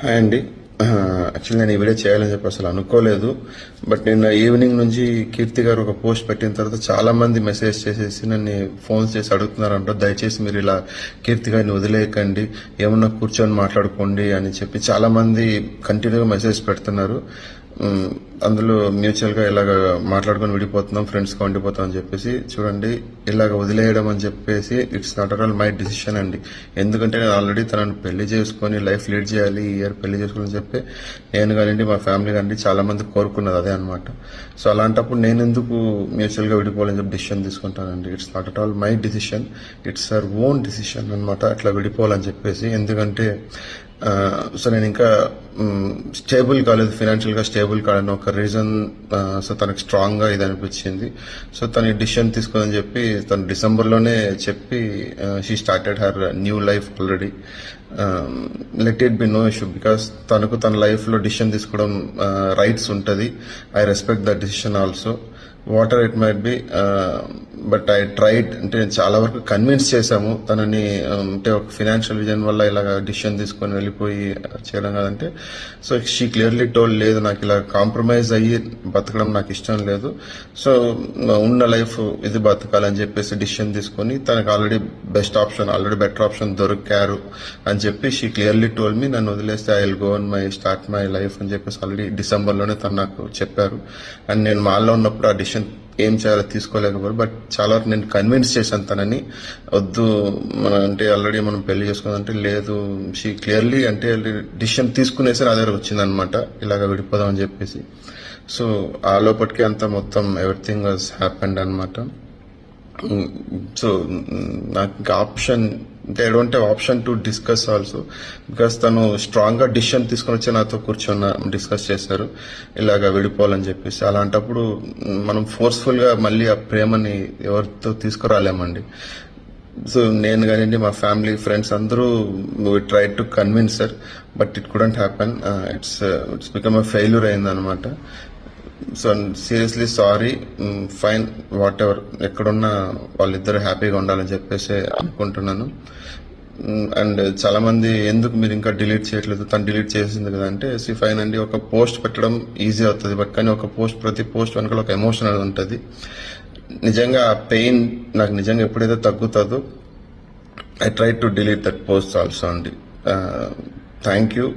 Hi అండి. Actually నేను ఈ వీడియో చేయాలని చెప్పి అసలు అనుకోలేదు. బట్ నిన్న ఈవినింగ్ నుంచి కీర్తి గారు ఒక పోస్ట్ పెట్టిన తర్వాత చాలా మంది మెసేజ్ చేసేసి నన్ను ఫోన్స్ చేసి అడుగుతున్నారంట, దయచేసి మీరు ఇలా కీర్తి గారిని వదిలేయకండి, ఏమన్నా కూర్చొని మాట్లాడుకోండి అని చెప్పి చాలా మంది కంటిన్యూగా మెసేజ్ పెడుతున్నారు. అందులో మ్యూచువల్ గా ఇలాగ మాట్లాడుకొని విడిపోతున్నాం, ఫ్రెండ్స్ గా ఉండిపోతాం అని చెప్పేసి. చూడండి, ఇలాగ వదిలేయడం అని చెప్పేసి it's not at all my decision అండి. ఎందుకంటే నేను ఆల్రెడీ తనను పెళ్లి చేసుకుని లైఫ్ లీడ్ చేయాలి, ఈ ఇయర్ పెళ్లి చేసుకోవాలని చెప్పి నేను కానివ్వండి, మా ఫ్యామిలీ కానివ్వండి, చాలా మంది కోరుకున్నది అదే అనమాట. సో అలాంటప్పుడు నేను ఎందుకు మ్యూచువల్ గా విడిపోవాలని చెప్పి డిసిషన్ తీసుకుంటానండి. It's not at all my decision, it's our own decision అనమాట, అట్లా విడిపోవాలని చెప్పేసి. ఎందుకంటే సో నేను ఇంకా స్టేబుల్ కాలేదు, ఫైనాన్షియల్ గా స్టేబుల్ కాలేని ఒక రీజన్. సో తనకు స్ట్రాంగ్ గా ఇది అనిపించింది. సో తన డిసిషన్ తీసుకోదని చెప్పి తను డిసెంబర్ లోనే చెప్పి she started her new life already. Let it be no issue, because తనకు తన లైఫ్ లో డిసిషన్ తీసుకోవడం రైట్స్ ఉంటుంది. I respect that decision also, whatever it might be. But I tried, అంటే చాలా వరకు కన్విన్స్ చేశాము తనని. అంటే ఒక ఫైనాన్షియల్ విజన్ వల్ల ఇలాగ డిసిషన్ తీసుకొని వెళ్ళిపోయి చేయడం కాదంటే, సో షీ క్లియర్లీ టోల్డ్, లేదు నాకు ఇలా కాంప్రమైజ్ అయ్యి బతకడం నాకు ఇష్టం లేదు, సో ఉన్న లైఫ్ ఇది బతకాలని చెప్పేసి డిసిషన్ తీసుకొని తనకు already best option, already better option దొరికారు అని చెప్పి షీ క్లియర్లీ టోల్డ్ మీ, నన్ను వదిలేస్తే I will go on my start my life అని చెప్పేసి ఆల్రెడీ డిసెంబర్లోనే తను నాకు చెప్పారు. అండ్ నేను మాల్లో ఉన్నప్పుడు ఆ డిసిషన్ ఏం చేయాలో తీసుకోలేకపోయారు. బట్ చాలా వరకు నేను కన్విన్స్ చేశాను తనని, వద్దు అంటే ఆల్రెడీ మనం పెళ్లి చేసుకోవాలంటే లేదు. షీ క్లియర్లీ అంటే డిసిషన్ తీసుకునేసరి అదే వచ్చిందనమాట, ఇలాగ విడిపోదాం అని చెప్పేసి. సో ఆ లోపటికి అంతా మొత్తం ఎవ్రీథింగ్ వాజ్ హ్యాపెండ్ అనమాట. సో నాకు ఇంకా ఆప్షన్ అంటే I don't have option to discuss also, because తను స్ట్రాంగ్ గా డిసిషన్ తీసుకొని వచ్చి నాతో కూర్చొని డిస్కస్ చేశారు ఇలాగా విడిపోవాలని చెప్పేసి. అలాంటప్పుడు మనం ఫోర్స్ఫుల్ గా మళ్ళీ ఆ ప్రేమని ఎవరితో తీసుకురాలేమండి. సో నేను కానివ్వండి, మా ఫ్యామిలీ ఫ్రెండ్స్ అందరూ try to convince sir, but it couldn't happen. It's become a failure అయిందనమాట. So seriously sorry, fine, whatever, ఎక్కడున్నా వాళ్ళిద్దరు హ్యాపీగా ఉండాలని చెప్పేసి అనుకుంటున్నాను. అండ్ చాలా మంది ఎందుకు మీరు ఇంకా డిలీట్ చేయట్లేదు, తను డిలీట్ చేసింది కదా అంటే, ఫైన్ అండి, ఒక పోస్ట్ పెట్టడం ఈజీ అవుతుంది, బట్ కానీ ఒక పోస్ట్, ప్రతి పోస్ట్ వెనకాల ఒక ఎమోషన్ అనేది ఉంటుంది. నిజంగా ఆ పెయిన్ నాకు నిజంగా ఎప్పుడైతే తగ్గుతుందో I try to delete that post also అండి. థ్యాంక్ యూ,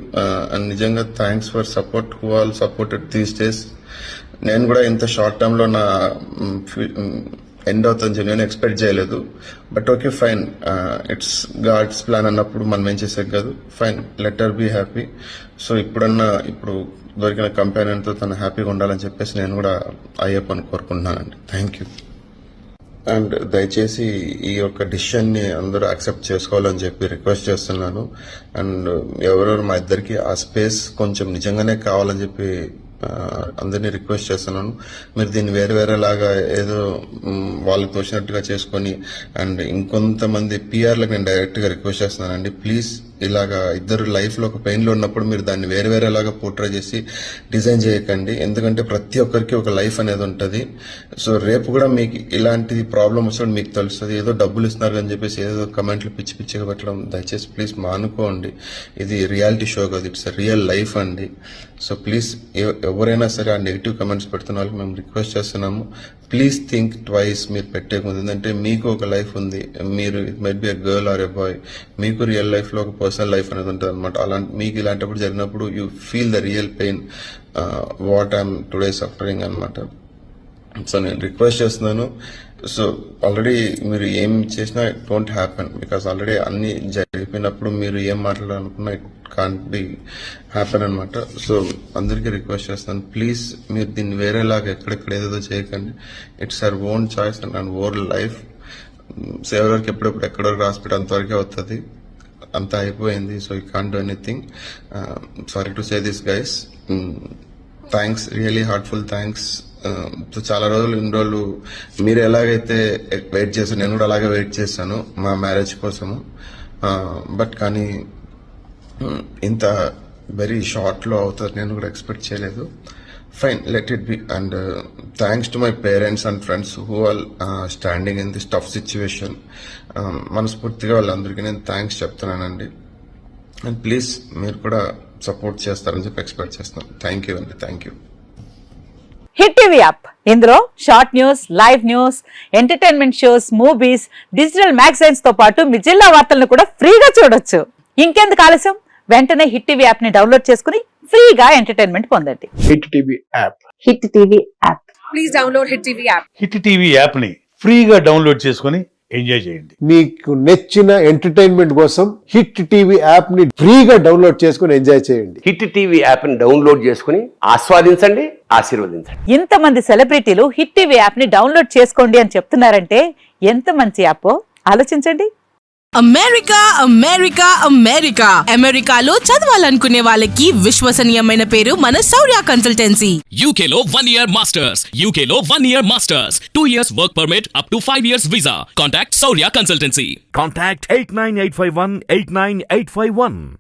అండ్ నిజంగా thanks for support, who all supported these days. నేను కూడా ఇంత షార్ట్ టర్మ్ లో నా ఎండ్ అవుతుందని చెప్పి నేను ఎక్స్పెక్ట్ చేయలేదు. But okay, fine, it's God's plan అన్నప్పుడు మనం ఏం చేసాం కాదు. Fine, let her be happy. So ఇప్పుడు దొరికిన కంపెనీతో తను హ్యాపీగా ఉండాలని చెప్పేసి నేను కూడా అయ్యప్పని కోరుకుంటున్నానండి. Thank you. అండ్ దయచేసి ఈ యొక్క డిసిషన్ ని అందరూ యాక్సెప్ట్ చేసుకోవాలని చెప్పి రిక్వెస్ట్ చేస్తున్నాను. అండ్ ఎవరెవరు మా ఇద్దరికి ఆ స్పేస్ కొంచెం నిజంగానే కావాలని చెప్పి అందరినీ రిక్వెస్ట్ చేస్తున్నాను. మీరు దీన్ని వేరేలాగా ఏదో వాళ్ళకి తోచినట్టుగా చేసుకొని, అండ్ ఇంకొంతమంది పిఆర్లకు నేను డైరెక్ట్ గా రిక్వెస్ట్ చేస్తున్నానండి, ప్లీజ్ ఇలాగా ఇద్దరు లైఫ్ లో ఒక పెయిన్ లో ఉన్నప్పుడు మీరు దాన్ని వేరేలాగా పోర్ట్రే చేసి డిజైన్ చేయకండి. ఎందుకంటే ప్రతి ఒక్కరికి ఒక లైఫ్ అనేది ఉంటుంది. సో రేపు కూడా మీకు ఇలాంటి ప్రాబ్లం వచ్చినప్పుడు మీకు తెలుస్తుంది. ఏదో డబ్బులు ఇస్తున్నారు అని చెప్పేసి ఏదో కమెంట్లు పిచ్చిగా పెట్టడం దయచేసి ప్లీజ్ మానుకోండి. ఇది రియాలిటీ షో కాదు, ఇట్స్ రియల్ లైఫ్ అండి. సో ప్లీజ్ ఎవరైనా సరే ఆ నెగిటివ్ కమెంట్స్ పెడుతున్న వాళ్ళకి మేము రిక్వెస్ట్ చేస్తున్నాము, ప్లీజ్ థింక్ ట్వైస్ మీరు పెట్టే ముందు. ఎందుకంటే మీకు ఒక లైఫ్ ఉంది, మీరు it might B a girl or a boy, మీకు రియల్ లైఫ్ లో ఒక పర్సనల్ లైఫ్ అనేది ఉంటుంది అనమాట. మీకు ఇలాంటప్పుడు జరిగినప్పుడు you feel the real pain what I'm today suffering అనమాట. సో నేను రిక్వెస్ట్ చేస్తున్నాను. సో ఆల్రెడీ మీరు ఏం చేసినా it don't happen, because already అన్ని జరిగిపోయినప్పుడు మీరు ఏం మాట్లాడాలనుకున్నా ఇట్ కాంట్ బి హ్యాపెన్ అనమాట. సో అందరికీ రిక్వెస్ట్ చేస్తాను, ప్లీజ్ మీరు దీన్ని వేరేలాగా ఎక్కడెక్కడ ఏదేదో చేయకండి. It's our own choice and own life. So ఎవరికి ఎప్పుడెప్పుడు ఎక్కడో రాసిపెట్టి అంతవరకే అవుతుంది, అంతా అయిపోయింది. So you can't do anything. Sorry to say this guys. Thanks, really heartful thanks. So చాలా ఇన్ని రోజులు మీరు ఎలాగైతే వెయిట్ చేశారు, నేను కూడా అలాగే వెయిట్ చేశాను మా మ్యారేజ్ కోసము. బట్ కానీ ఇంత వెరీ షార్ట్ లో అవుతుంది నేను కూడా ఎక్స్పెక్ట్ చేయలేదు. Fine, let it B. And thanks to my parents and friends who all standing in this tough situation. మనస్ఫూర్తిగా వాళ్ళందరికీ నేను థ్యాంక్స్ చెప్తున్నానండి. అండ్ ప్లీజ్ మీరు కూడా సపోర్ట్ చేస్తారని చెప్పి ఎక్స్పెక్ట్ చేస్తున్నాను. థ్యాంక్ యూ అండి, thank you. Hit TV app, ఇందులో short news, live news, entertainment shows, movies, digital magazines తో పాటు మీ జిల్లా వార్తలను కూడా ఫ్రీగా చూడొచ్చు. ఇంకెందుకు ఆలస్యం, వెంటనే హిట్ టీవీ యాప్ ని డౌన్లోడ్ చేసుకుని ఫ్రీగా ఎంటర్టైన్మెంట్ పొందండి. Hit TV app. Hit TV app. Please download Hit TV app. Hit TV app ని ఫ్రీగా డౌన్లోడ్ చేసుకొని ఎంజాయ్ చేయండి. మీకు నచ్చిన ఎంటర్టైన్మెంట్ కోసం హిట్ టీవీ యాప్ ని ఫ్రీగా డౌన్లోడ్ చేసుకుని ఎంజాయ్ చేయండి. హిట్ టీవీ యాప్ ని డౌన్లోడ్ చేసుకుని ఆస్వాదించండి, ఆశీర్వదించండి. ఇంతమంది సెలబ్రిటీలు హిట్ టీవీ యాప్ ని డౌన్లోడ్ చేసుకోండి అని చెప్తున్నారంటే ఎంత మంచి యాప్ ఆలోచించండి. అమెరికా అమెరికా అమెరికా అమెరికాలో చదవాలనుకునే వాళ్ళకి విశ్వసనీయమైన పేరు మన శౌర్య కన్సల్టెన్సీ. UK లో 1 year masters, UK లో 1 year masters, 2 years work permit up to 5 years visa. Contact Saurya Consultancy. Contact 89851 89851.